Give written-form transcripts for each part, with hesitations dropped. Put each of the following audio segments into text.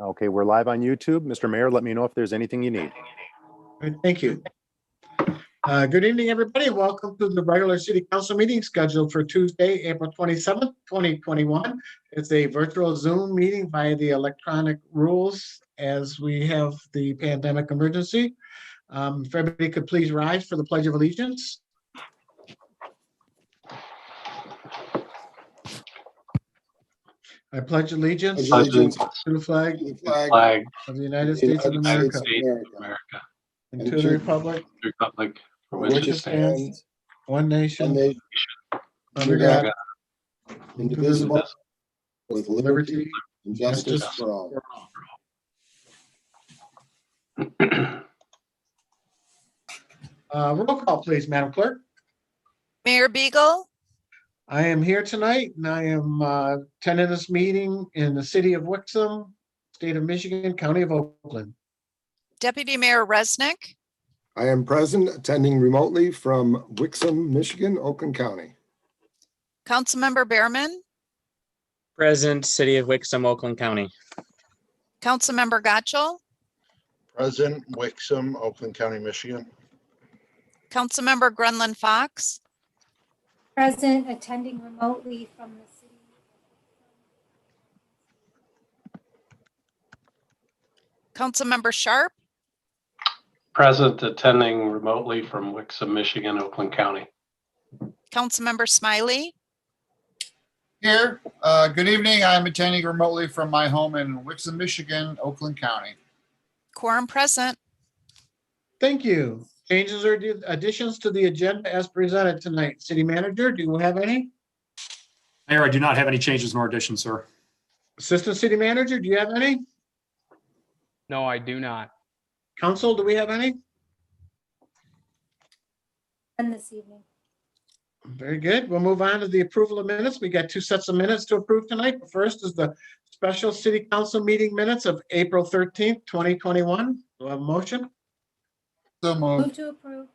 Okay, we're live on YouTube. Mr. Mayor, let me know if there's anything you need. Great, thank you. Good evening, everybody. Welcome to the regular city council meeting scheduled for Tuesday, April 27th, 2021. It's a virtual Zoom meeting via the electronic rules as we have the pandemic emergency. If everybody could please rise for the Pledge of Allegiance. I pledge allegiance to the flag of the United States of America and to the republic for which it stands, one nation, under God, God, indivisible, with liberty liberty, and justice for all. Roll call, please, Madam Clerk. Mayor Beagle, I am here tonight and I am attending this meeting in the city of Wixom, state of Michigan, county of Oakland. Deputy Mayor Resnick, I am present, attending remotely from Wixom, Michigan, Oakland County. Councilmember Behrman, Present, City of Wixom, Oakland County. Councilmember Gotchel, Present, Wixom, Oakland County, Michigan. Councilmember Grunland Fox, Present, attending remotely from the city. Councilmember Sharp, Present, attending remotely from Wixom, Michigan, Oakland County. Councilmember Smiley, Here, good evening. I'm attending remotely from my home in Wixom, Michigan, Oakland County. quorum present. Thank you. Changes or additions to the agenda as presented tonight. City Manager, do you have any? Mayor, I do not have any changes nor additions, sir. Assistant City Manager, do you have any? No, I do not. Council, do we have any? And this evening. Very good. We'll move on to the approval of minutes. We got two sets of minutes to approve tonight. The first is the special city council meeting minutes of April 13th, 2021. Do I have a motion? So moved. Move to approve.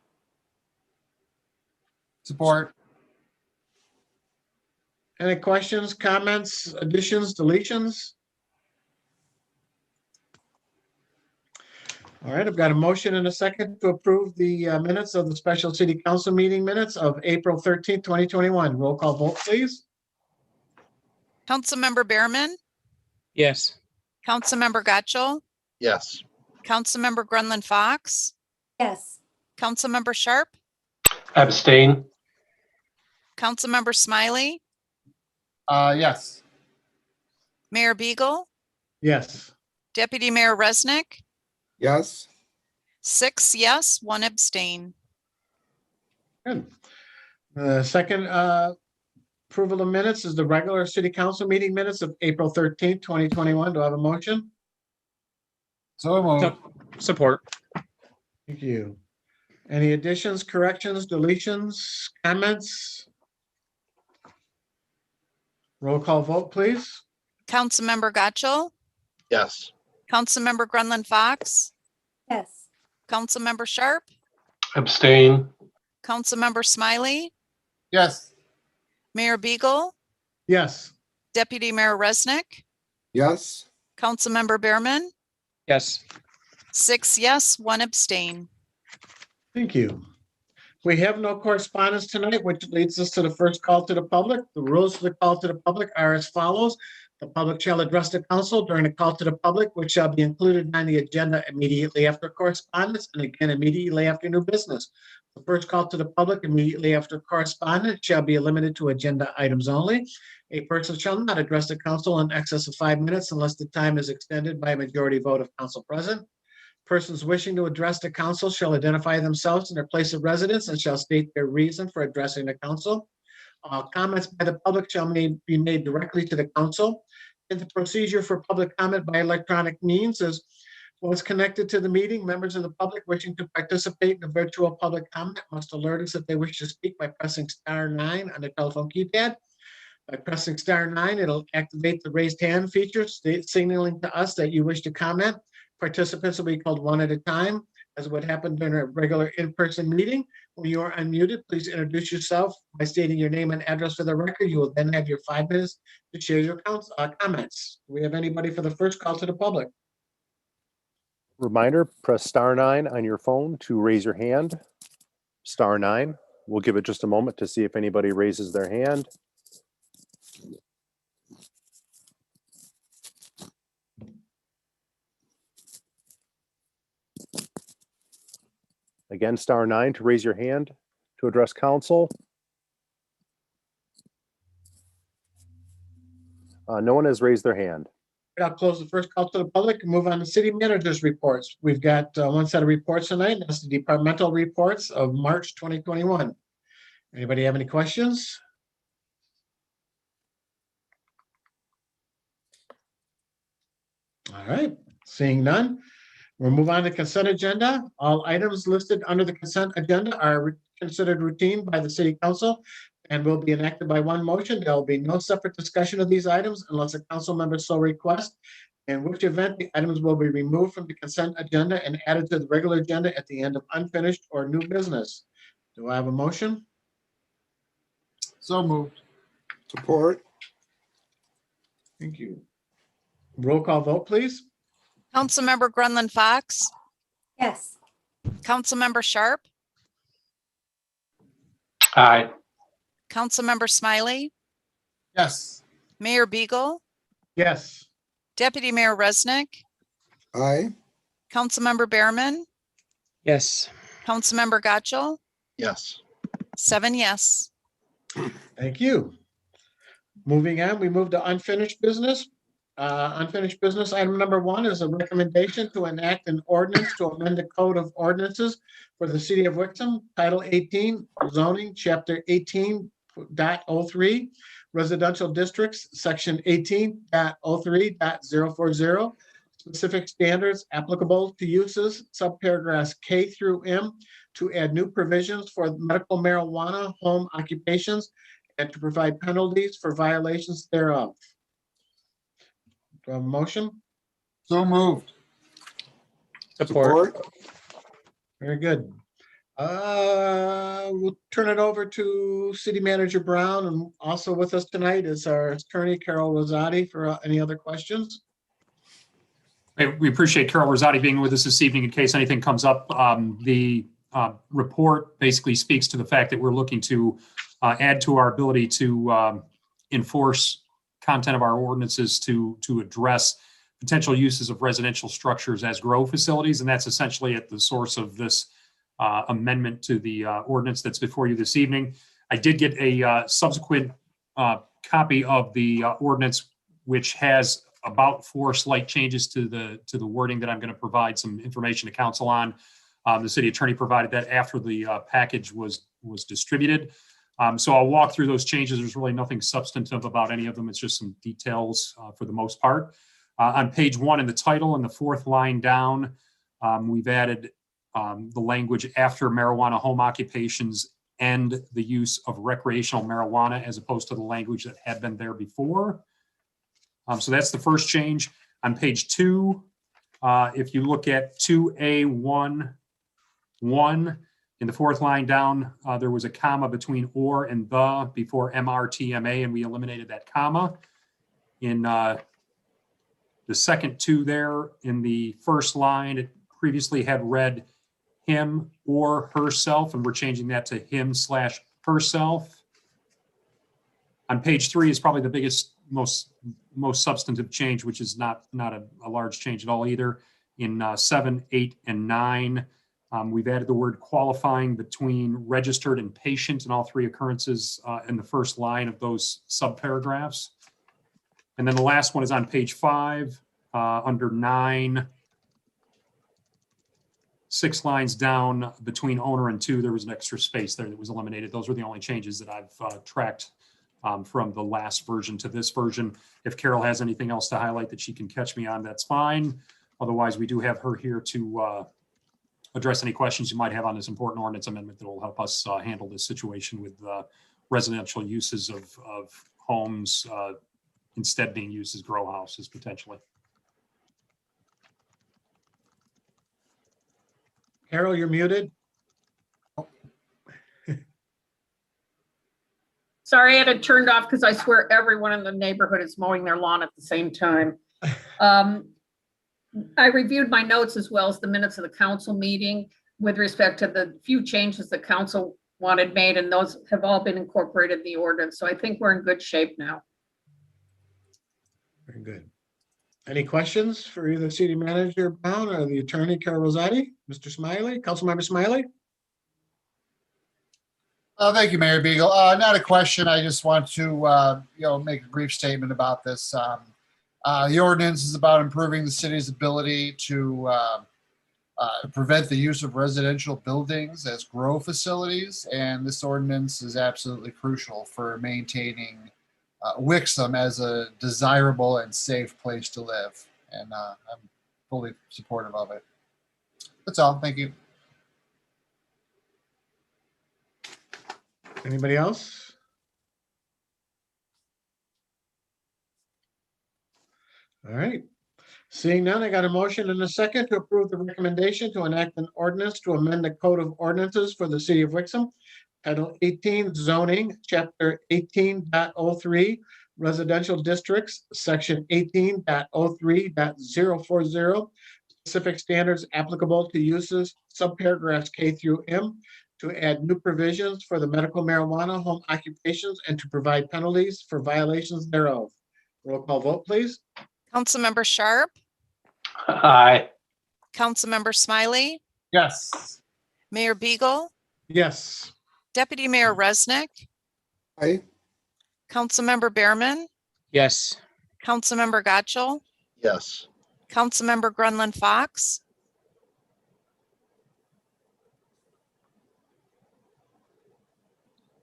Support. Any questions, comments, additions, deletions? All right, I've got a motion and a second to approve the minutes of the special city council meeting minutes of April 13th, 2021. Roll call vote, please. Councilmember Behrman, Yes. Councilmember Gotchel, Yes. Councilmember Grunland Fox, Yes. Councilmember Sharp, Abstain. Councilmember Smiley, Yes. Mayor Beagle, Yes. Deputy Mayor Resnick, Yes, 6 yes, 1 abstain. Good. The second approval of minutes is the regular city council meeting minutes of April 13th, 2021. Do I have a motion? So moved. Support. Thank you. Any additions, corrections, deletions, comments? Roll call vote, please. Councilmember Gotchel, Yes. Councilmember Grunland Fox, Yes. Councilmember Sharp, Abstain. Councilmember Smiley, Yes. Mayor Beagle, Yes. Deputy Mayor Resnick, yes, Councilmember Behrman, Yes. 6 yes, 1 abstain. Thank you. We have no correspondence tonight, which leads us to the first call to the public. The rules for the call to the public are as follows. The public shall address the council during the call to the public, which shall be included on the agenda immediately after correspondence and again immediately after new business. The first call to the public immediately after correspondence shall be limited to agenda items only. A person shall not address the council in excess of 5 minutes unless the time is extended by a majority vote of council present. Persons wishing to address the council shall identify themselves and their place of residence and shall state their reason for addressing the council. Comments by the public shall be made directly to the council. And the procedure for public comment by electronic means is once connected to the meeting, members of the public wishing to participate in the virtual public comment must alert us if they wish to speak by pressing *9 on the telephone keypad. By pressing *9, it'll activate the raised hand feature, signaling to us that you wish to comment. Participants will be called one at a time. as would happen during a regular in-person meeting. When you are unmuted, please introduce yourself by stating your name and address for the record. You will then have your 5 minutes to share your comments. Do we have anybody for the first call to the public? Reminder, press *9 on your phone to raise your hand. *9. We'll give it just a moment to see if anybody raises their hand. Again, *9 to raise your hand to address council. No one has raised their hand. I'll close the first call to the public and move on to city managers' reports. We've got one set of reports tonight. And that's the departmental reports of March 2021. Anybody have any questions? All right, seeing none, we'll move on to consent agenda. All items listed under the consent agenda are considered routine by the city council and will be enacted by one motion. There will be no separate discussion of these items unless a council member so requests, in which event the items will be removed from the consent agenda and added to the regular agenda at the end of unfinished or new business. Do I have a motion? So moved. Support. Thank you. Roll call vote, please. Councilmember Grunland Fox, Yes. Councilmember Sharp, Aye. Councilmember Smiley, Yes. Mayor Beagle, Yes. Deputy Mayor Resnick, Aye. Councilmember Behrman, Yes. Councilmember Gotchall, Yes. 7 yes. Thank you. Moving on, we move to unfinished business. Unfinished business, item number 1 is a recommendation to enact an ordinance to amend the Code of Ordinances for the city of Wixom, Title 18, zoning, Chapter 18.03, residential districts, Section 18.03.040, specific standards applicable to uses, subparagraphs K through M, to add new provisions for medical marijuana home occupations and to provide penalties for violations thereof. Do I have a motion? So moved. Support. Very good. We'll turn it over to City Manager Brown, and also with us tonight is our attorney Carol Rosati for any other questions. Hey, we appreciate Carol Rosati being with us this evening in case anything comes up. The report basically speaks to the fact that we're looking to add to our ability to enforce content of our ordinances to address potential uses of residential structures as grow facilities. And that's essentially at the source of this amendment to the ordinance that's before you this evening. I did get a subsequent copy of the ordinance, which has about 4 slight changes to the wording that I'm going to provide some information to council on. The city attorney provided that after the package was distributed. So I'll walk through those changes. There's really nothing substantive about any of them. It's just some details for the most part. On page 1 in the title, in the 4th line down, we've added the language after marijuana home occupations and the use of recreational marijuana, as opposed to the language that had been there before. So that's the first change. On page 2, if you look at 2A1.1, in the 4th line down, there was a comma between or and the before MRTMA, and we eliminated that comma. In the second 2 there, in the first line, it previously had read him or herself, and we're changing that to him/herself. On page 3 is probably the biggest, most substantive change, which is not a large change at all either. In 7, 8, and 9, we've added the word qualifying between registered and patient in all 3 occurrences in the first line of those subparagraphs. And then the last one is on page 5, under 9, 6 lines down between owner and to, there was an extra space there that was eliminated. Those were the only changes that I've tracked from the last version to this version. If Carol has anything else to highlight that she can catch me on, that's fine. Otherwise, we do have her here to address any questions you might have on this important ordinance amendment that will help us handle this situation with residential uses of homes instead being used as grow houses potentially. Carol, you're muted. Sorry, I had it turned off because I swear everyone in the neighborhood is mowing their lawn at the same time. I reviewed my notes as well as the minutes of the council meeting with respect to the few changes the council wanted made, and those have all been incorporated in the ordinance. So I think we're in good shape now. Very good. Any questions for either City Manager Brown or the Attorney Carol Rosati? Mr. Smiley, Councilmember Smiley? Thank you, Mayor Beagle. Not a question. I just want to, make a brief statement about this. The ordinance is about improving the city's ability to prevent the use of residential buildings as grow facilities, and this ordinance is absolutely crucial for maintaining Wixom as a desirable and safe place to live, and I'm fully supportive of it. That's all. Thank you. Anybody else? All right. Seeing none, I got a motion and a second to approve the recommendation to enact an ordinance to amend the Code of Ordinances for the City of Wixom, Title 18 Zoning, Chapter 18.03 Residential Districts, Section 18.03.040 Specific Standards Applicable to Uses, subparagraphs K through M, to add new provisions for the medical marijuana home occupations and to provide penalties for violations thereof. Roll call vote, please. Councilmember Sharp, Aye. Councilmember Smiley, Yes. Mayor Beagle, Yes. Deputy Mayor Resnick, Aye. Councilmember Behrman, Yes. Councilmember Gotchall, Yes. Councilmember Grunland Fox,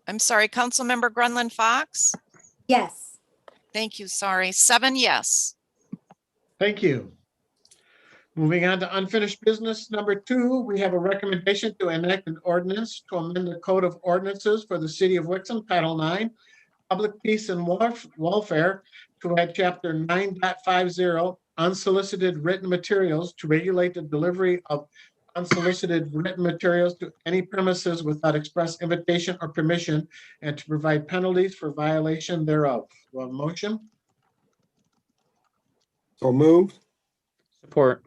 I'm sorry, Councilmember Grunland Fox. Yes. Thank you. Sorry. 7 yes. Thank you. Moving on to unfinished business number 2, we have a recommendation to enact an ordinance to amend the Code of Ordinances for the City of Wixom, Title 9, Public Peace and Welfare, to add Chapter 9.50, Unsolicited Written Materials, to regulate the delivery of unsolicited written materials to any premises without express invitation or permission, and to provide penalties for violation thereof. Do I have a motion? So moved. Support.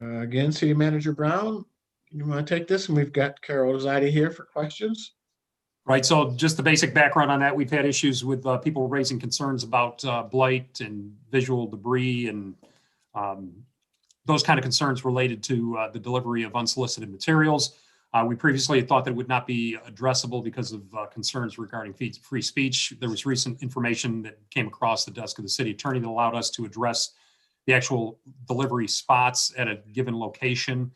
Again, City Manager Brown, you want to take this? And we've got Carol Rosati here for questions. Right, so just the basic background on that, we've had issues with people raising concerns about blight and visual debris and those kind of concerns related to the delivery of unsolicited materials. We previously thought that it would not be addressable because of concerns regarding free speech. There was recent information that came across the desk of the city attorney that allowed us to address the actual delivery spots at a given location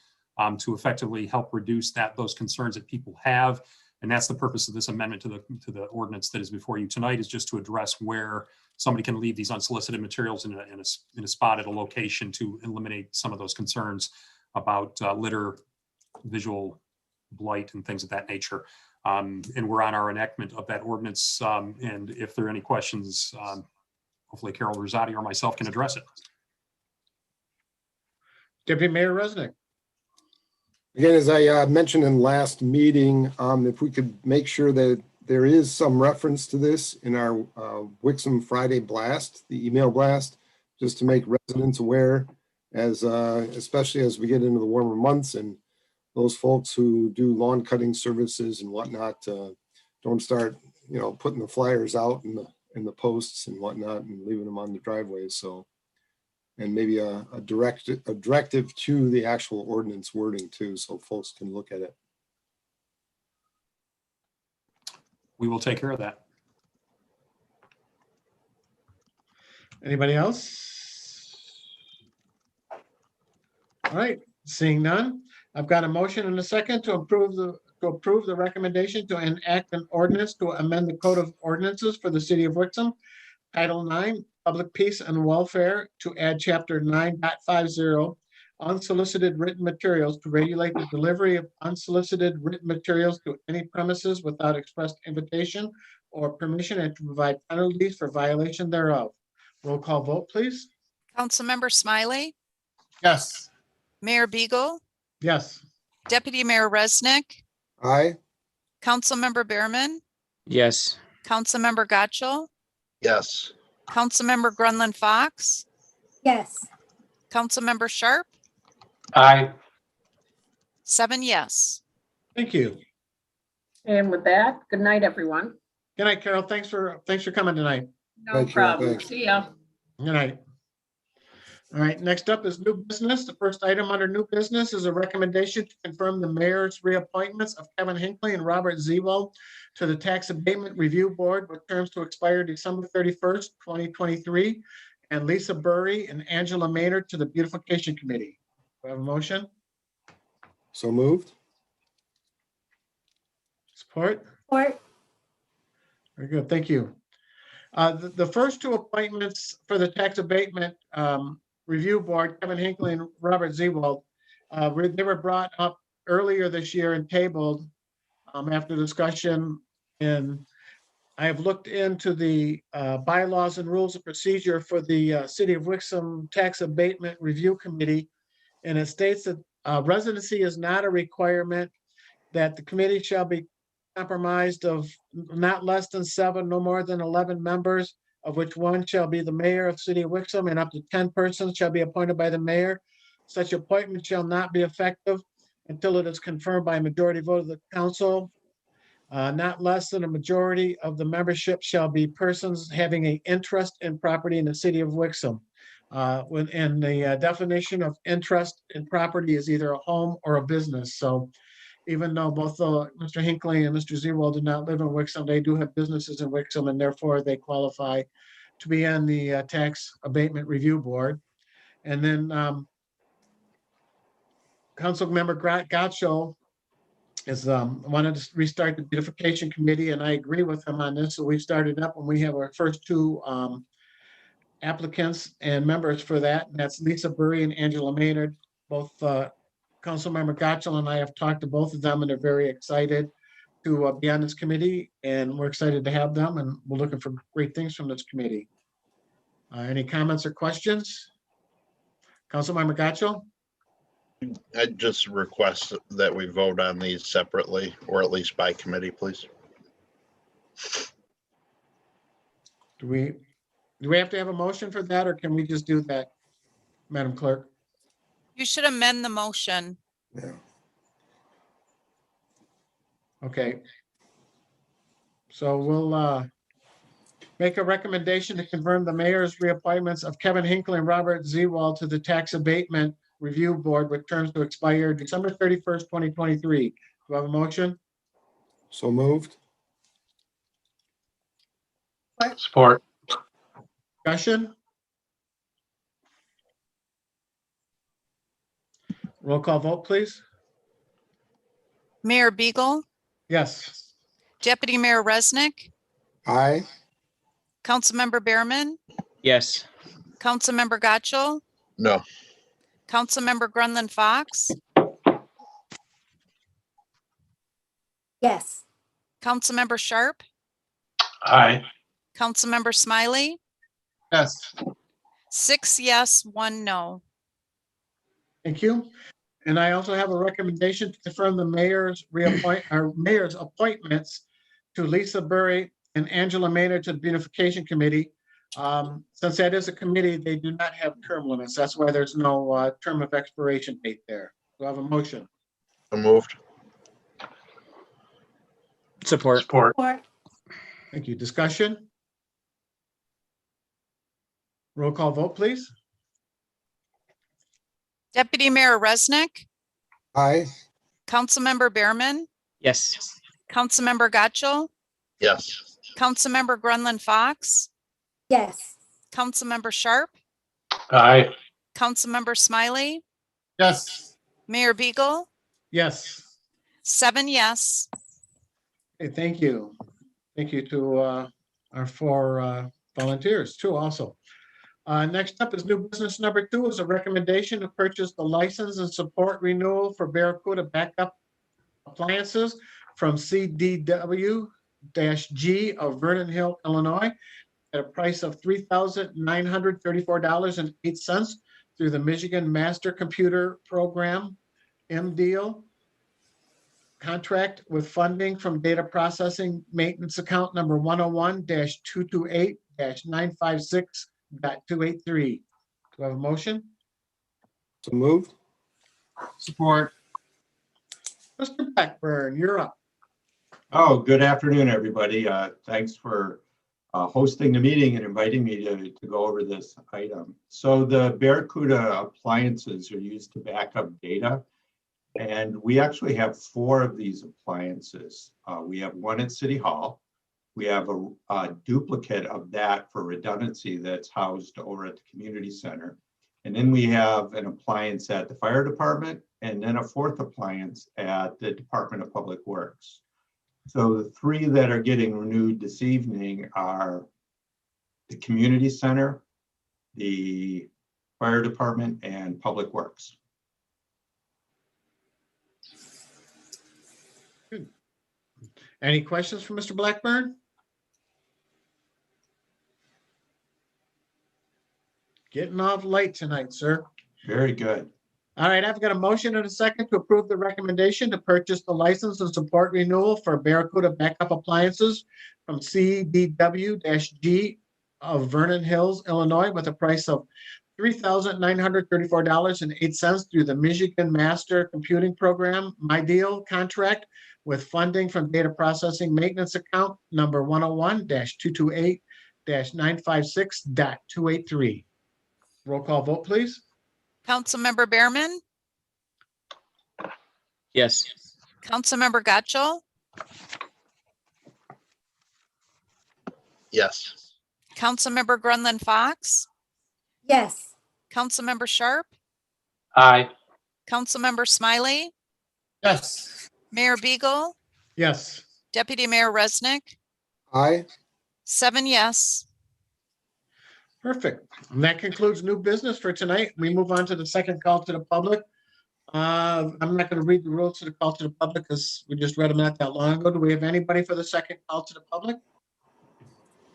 to effectively help reduce those concerns that people have. And that's the purpose of this amendment to the ordinance that is before you tonight, is just to address where somebody can leave these unsolicited materials in a spot at a location to eliminate some of those concerns about litter, visual blight, and things of that nature. And we're on our enactment of that ordinance. And if there are any questions, hopefully Carol Rosati or myself can address it. Deputy Mayor Resnick. Again, as I mentioned in last meeting, if we could make sure that there is some reference to this in our Wixom Friday blast, the email blast, just to make residents aware, especially as we get into the warmer months, and those folks who do lawn cutting services and whatnot don't start, putting the flyers out in the posts and whatnot and leaving them on the driveways. So, and maybe a directive to the actual ordinance wording too, so folks can look at it. We will take care of that. Anybody else? All right, seeing none, I've got a motion and a second to approve the recommendation to enact an ordinance to amend the Code of Ordinances for the City of Wixom, Title 9, Public Peace and Welfare, to add Chapter 9.50, Unsolicited Written Materials, to regulate the delivery of unsolicited written materials to any premises without expressed invitation or permission, and to provide penalties for violation thereof. Roll call vote, please. Councilmember Smiley, Yes. Mayor Beagle, Yes. Deputy Mayor Resnick, Aye. Councilmember Behrman, Yes. Councilmember Gotchall, Yes. Councilmember Grunland Fox, yes. Councilmember Sharp, Aye. 7 yes. Thank you. And with that, good night, everyone. Good night, Carol. Thanks for coming tonight. No Thank you, problem. thanks. See ya. Good night. All right, next up is new business. The first item under new business is a recommendation to confirm the mayor's reappointments of Kevin Hinckley and Robert Zebo to the Tax Abatement Review Board with terms to expire December 31st, 2023, and Lisa Burry and Angela Maynard to the Beautification Committee. Do I have a motion? So moved. Support? Support, Very good, thank you. The first two appointments for the Tax Abatement Review Board, Kevin Hinckley and Robert Zewald, they were brought up earlier this year and tabled after discussion. And I have looked into the bylaws and rules of procedure for the City of Wixom Tax Abatement Review Committee. And it states that residency is not a requirement, that the committee shall be comprised of not less than 7, no more than 11 members, of which one shall be the mayor of City of Wixom, and up to 10 persons shall be appointed by the mayor. Such appointment shall not be effective until it is confirmed by a majority vote of the council. Not less than a majority of the membership shall be persons having an interest in property in the City of Wixom. And the definition of interest in property is either a home or a business. So even though both Mr. Hinckley and Mr. Zewald do not live in Wixom, they do have businesses in Wixom, and therefore they qualify to be on the Tax Abatement Review Board. And then Councilmember Gotchall is wanted to restart the Beautification Committee, and I agree with him on this. So we started up when we have our first two applicants and members for that, and that's Lisa Burry and Angela Maynard. Both Councilmember Gotchall and I have talked to both of them, and they're very excited to be on this committee, and we're excited to have them, and we're looking for great things from this committee. Any comments or questions? Councilmember Gotchall? I just request that we vote on these separately, or at least by committee, please. Do we have to have a motion for that, or can we just do that, Madam Clerk? You should amend the motion. Yeah. Okay. So we'll make a recommendation to confirm the mayor's reappointments of Kevin Hinckley and Robert Zewald to the Tax Abatement Review Board with terms to expire December 31st, 2023. Do I have a motion? So moved. Support. Discussion? Roll call vote, please. Mayor Beagle, Yes. Deputy Mayor Resnick, Aye. Councilmember Behrman, Yes. Councilmember Gotchall, No. Councilmember Grunland Fox, yes. Councilmember Sharp, Aye. Councilmember Smiley, Yes. 6 yes, 1 no. Thank you. And I also have a recommendation to confirm the mayor's mayor's appointments to Lisa Burry and Angela Maynard to the Beautification Committee. Since that is a committee, they do not have term limits. That's why there's no term of expiration date there. Do I have a motion? So moved. Support. Support. Support, Thank you. Discussion? Roll call vote, please. Deputy Mayor Resnick, Aye. Councilmember Behrman, Yes. Councilmember Gotchall, Yes. Councilmember Grunland Fox, yes. Councilmember Sharp, Aye. Councilmember Smiley, Yes. Mayor Beagle, Yes. 7 yes. Okay, thank you. Thank you to our 4 volunteers too also. Next up is new business number 2 is a recommendation to purchase the license and support renewal for Barracuda backup appliances from CDW-G of Vernon Hill, Illinois, at a price of $3,934.08 through the Michigan Master Computer Program. M Deal contract with funding from data processing maintenance account number 101-228-956.283. Do I have a motion? So moved. Support. Mr. Blackburn, you're up. Oh, good afternoon, everybody. Thanks for hosting the meeting and inviting me to go over this item. So the Barracuda appliances are used to back up data. And we actually have 4 of these appliances. We have one at City Hall. We have a duplicate of that for redundancy that's housed over at the community center. And then we have an appliance at the fire department, and then a 4th appliance at the Department of Public Works. So the 3 that are getting renewed this evening are the community center, the fire department, and Public Works. Good. Any questions for Mr. Blackburn? Getting off late tonight, sir. Very good. All right, I've got a motion and a second to approve the recommendation to purchase the license and support renewal for Barracuda Backup Appliances from CDW-G of Vernon Hills, Illinois, with a price of $3,934.08 through the Michigan Master Computing Program My Deal contract with funding from data processing maintenance account number 101-228-956.283. Roll call vote, please. Councilmember Behrman, Yes. Councilmember Gotchall, Yes. Councilmember Grunland Fox, yes, Councilmember Sharp, Aye. Councilmember Smiley, Yes. Mayor Beagle, Yes. Deputy Mayor Resnick, Aye. 7 yes. Perfect. And that concludes new business for tonight. We move on to the second call to the public. I'm not going to read the rules to the call to the public because we just read them not that long ago. Do we have anybody for the second call to the public?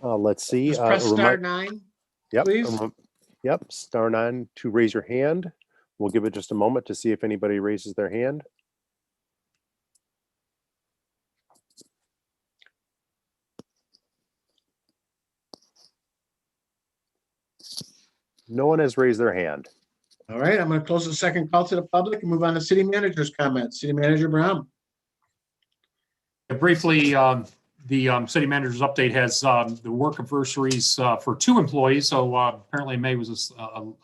Let's see. Just press a star remi- 9. Yep. please. Yep. Star 9 to raise your hand. We'll give it just a moment to see if anybody raises their hand. No one has raised their hand. All right, I'm going to close the second call to the public and move on to city manager's comments. City Manager Brown. Briefly, the city manager's update has the work anniversaries for 2 employees. So apparently May was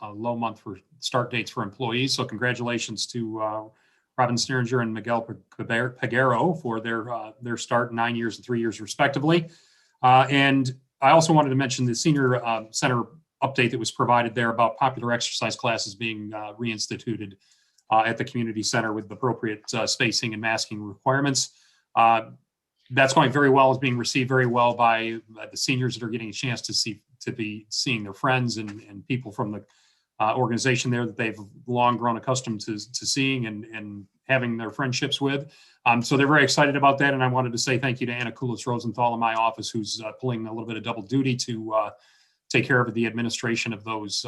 a low month for start dates for employees. So congratulations to Robin Sneeringer and Miguel Peguero for their start, 9 years and 3 years respectively. And I also wanted to mention the senior center update that was provided there about popular exercise classes being reinstituted at the community center with appropriate spacing and masking requirements. That's going very well, is being received very well by the seniors that are getting a chance to be seeing their friends and people from the organization there that they've long grown accustomed to seeing and having their friendships with. So they're very excited about that. And I wanted to say thank you to Anna Kulis Rosenthal in my office, who's pulling a little bit of double duty to take care of the administration of those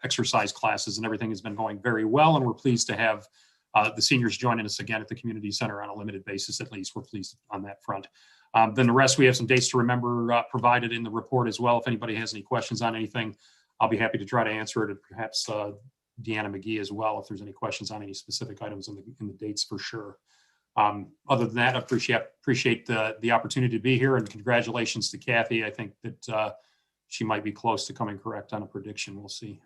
exercise classes, and everything has been going very well. And we're pleased to have the seniors joining us again at the community center on a limited basis. At least we're pleased on that front. Then the rest, we have some dates to remember provided in the report as well. If anybody has any questions on anything, I'll be happy to try to answer it. And perhaps Deanna McGee as well, if there's any questions on any specific items in the dates for sure. Other than that, I appreciate the opportunity to be here, and congratulations to Kathy. I think that she might be close to coming correct on a prediction. We'll see.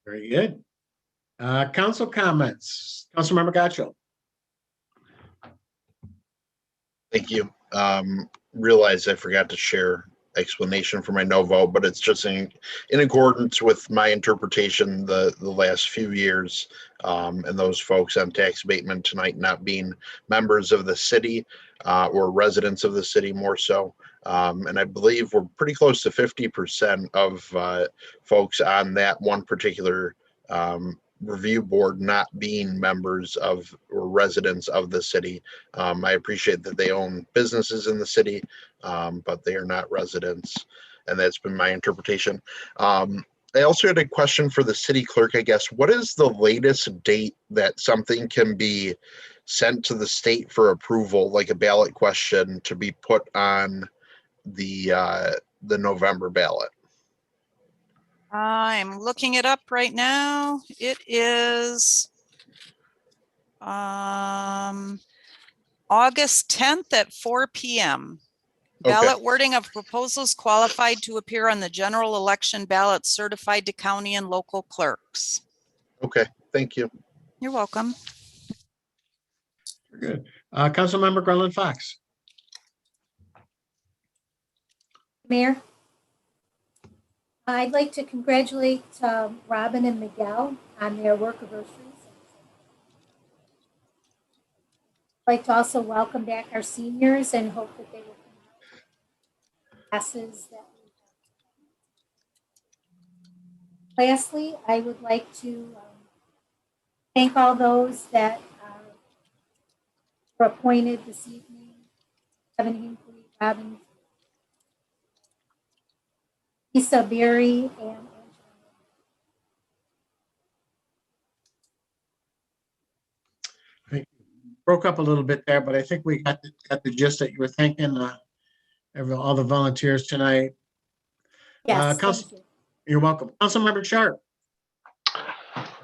Very good. Council comments. Councilmember Gotchall. Thank you. Realize I forgot to share explanation for my no vote, but it's just in accordance with my interpretation the last few years, and those folks on tax abatement tonight not being members of the city or residents of the city more so. And I believe we're pretty close to 50% of folks on that one particular review board not being members of or residents of the city. I appreciate that they own businesses in the city, but they are not residents, and that's been my interpretation. I also had a question for the city clerk, I guess. What is the latest date that something can be sent to the state for approval, like a ballot question to be put on the November ballot? I'm looking it up right now. It is August 10th at 4 p.m. Okay. Ballot wording of proposals qualified to appear on the general election ballot certified to county and local clerks. Okay, thank you. You're welcome. Good. Councilmember Garland Fox. Mayor, I'd like to congratulate Robin and Miguel on their work anniversaries. I'd like to also welcome back our seniors and hope that they will come out classes that we have. Lastly, I would like to thank all those that were appointed this evening. Kevin Hinckley, Robin, Lisa Berry, and Broke up a little bit there, but I think we got the gist that you were thanking all the volunteers tonight. yes, Council, thank you. you're welcome. Councilmember Sharp.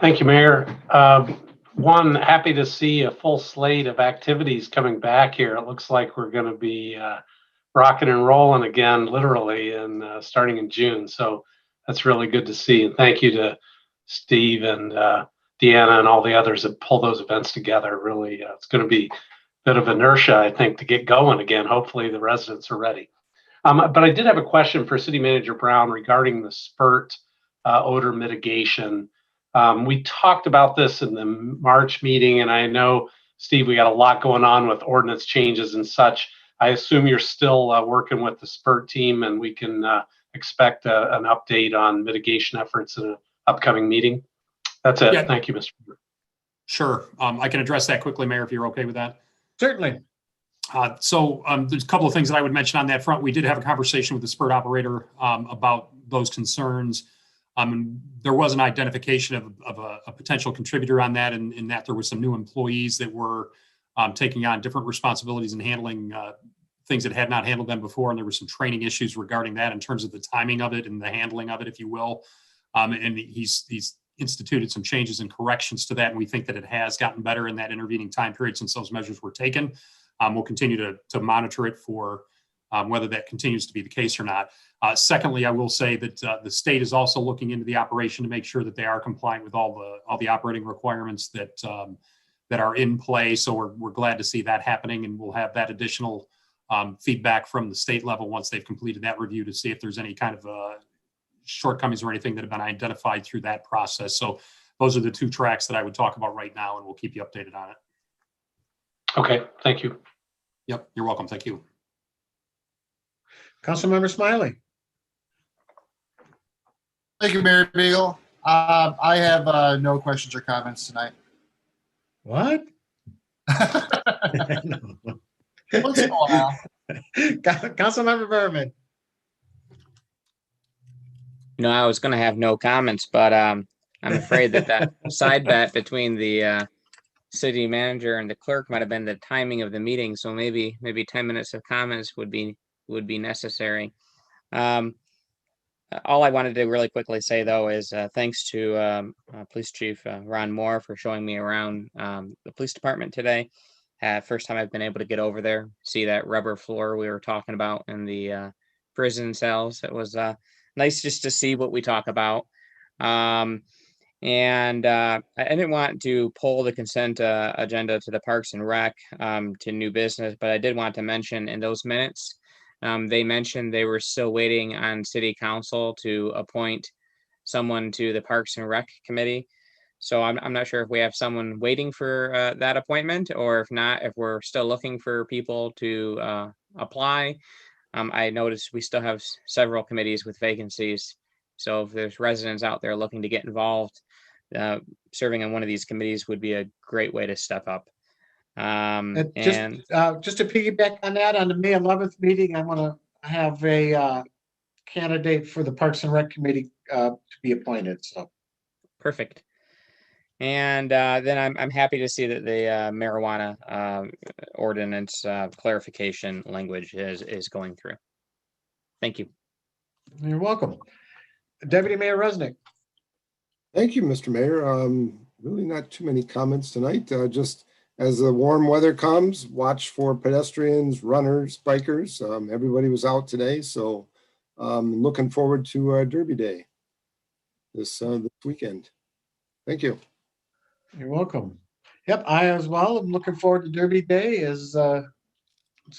Thank you, Mayor. One, happy to see a full slate of activities coming back here. It looks like we're going to be rocking and rolling again, literally, and starting in June. So that's really good to see. And thank you to Steve and Deanna and all the others that pull those events together. Really, it's going to be a bit of inertia, I think, to get going again. Hopefully the residents are ready. But I did have a question for City Manager Brown regarding the SPIRT odor mitigation. We talked about this in the March meeting, and I know, Steve, we got a lot going on with ordinance changes and such. I assume you're still working with the SPIRT team, and we can expect an update on mitigation efforts in an upcoming meeting. That's it. Yeah. Thank you, Mr. Mayor. Sure. I can address that quickly, Mayor, if you're okay with that. Certainly. So there's a couple of things that I would mention on that front. We did have a conversation with the SPIRT operator about those concerns. And there was an identification of a potential contributor on that, and in that there were some new employees that were taking on different responsibilities and handling things that had not handled them before. And there were some training issues regarding that in terms of the timing of it and the handling of it, if you will. And he's instituted some changes and corrections to that. And we think that it has gotten better in that intervening time period since those measures were taken. We'll continue to monitor it for whether that continues to be the case or not. Secondly, I will say that the state is also looking into the operation to make sure that they are compliant with all the operating requirements that are in play. So we're glad to see that happening, and we'll have that additional feedback from the state level once they've completed that review to see if there's any kind of shortcomings or anything that have been identified through that process. So those are the two tracks that I would talk about right now, and we'll keep you updated on it. Okay, thank you. Yep, you're welcome. Thank you. Councilmember Smiley. Thank you, Mayor Beagle. I have no questions or comments tonight. What? Once in a while. Councilmember Berman. I was going to have no comments, but I'm afraid that side bet between the city manager and the clerk might have been the timing of the meeting. So maybe 10 minutes of comments would be necessary. All I wanted to really quickly say, though, is thanks to Police Chief Ron Moore for showing me around the police department today. First time I've been able to get over there, see that rubber floor we were talking about in the prison cells. It was nice just to see what we talk about. And I didn't want to pull the consent agenda to the Parks and Rec to new business, but I did want to mention in those minutes, they mentioned they were still waiting on City Council to appoint someone to the Parks and Rec Committee. So I'm not sure if we have someone waiting for that appointment, or if not, if we're still looking for people to apply. I noticed we still have several committees with vacancies. So if there's residents out there looking to get involved, serving on one of these committees would be a great way to step up. Just to piggyback on that, on the May 11th meeting, I'm going to have a candidate for the Parks and Rec Committee to be appointed, so. Perfect. And then I'm happy to see that the marijuana ordinance clarification language is going through. Thank you. You're welcome. Deputy Mayor Resnick. Thank you, Mr. Mayor. Really not too many comments tonight. Just as the warm weather comes, watch for pedestrians, runners, bikers. Everybody was out today, so looking forward to Derby Day this weekend. Thank you. You're welcome. Yep, I as well. I'm looking forward to Derby Day. It's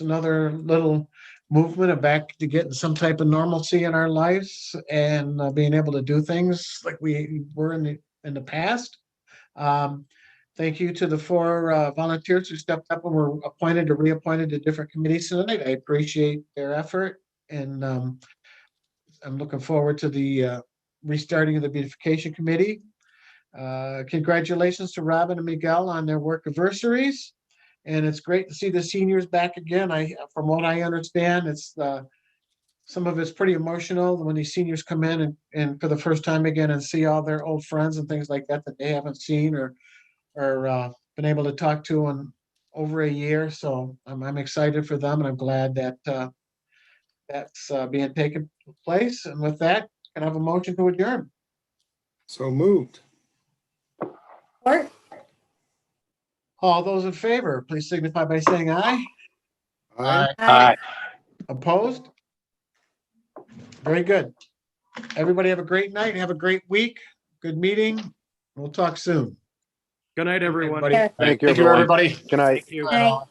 another little movement of back to getting some type of normalcy in our lives and being able to do things like we were in the past. Thank you to the 4 volunteers who stepped up and were appointed or reappointed to different committees tonight. I appreciate their effort, and I'm looking forward to the restarting of the beautification committee. Congratulations to Robin and Miguel on their work anniversaries. And it's great to see the seniors back again. From what I understand, it's some of it's pretty emotional when these seniors come in and for the first time again and see all their old friends and things like that they haven't seen or been able to talk to in over a year. So I'm excited for them, and I'm glad that that's being taken place. And with that, can I have a motion to adjourn? So moved. Or All those in favor, please signify by saying aye. Aye. Aye. Opposed? Very good. Everybody have a great night. Have a great week. Good meeting. We'll talk soon. Good night, everyone. Everybody. Thank you, Thank you, everyone. everybody. Good night. Thank you. Aye.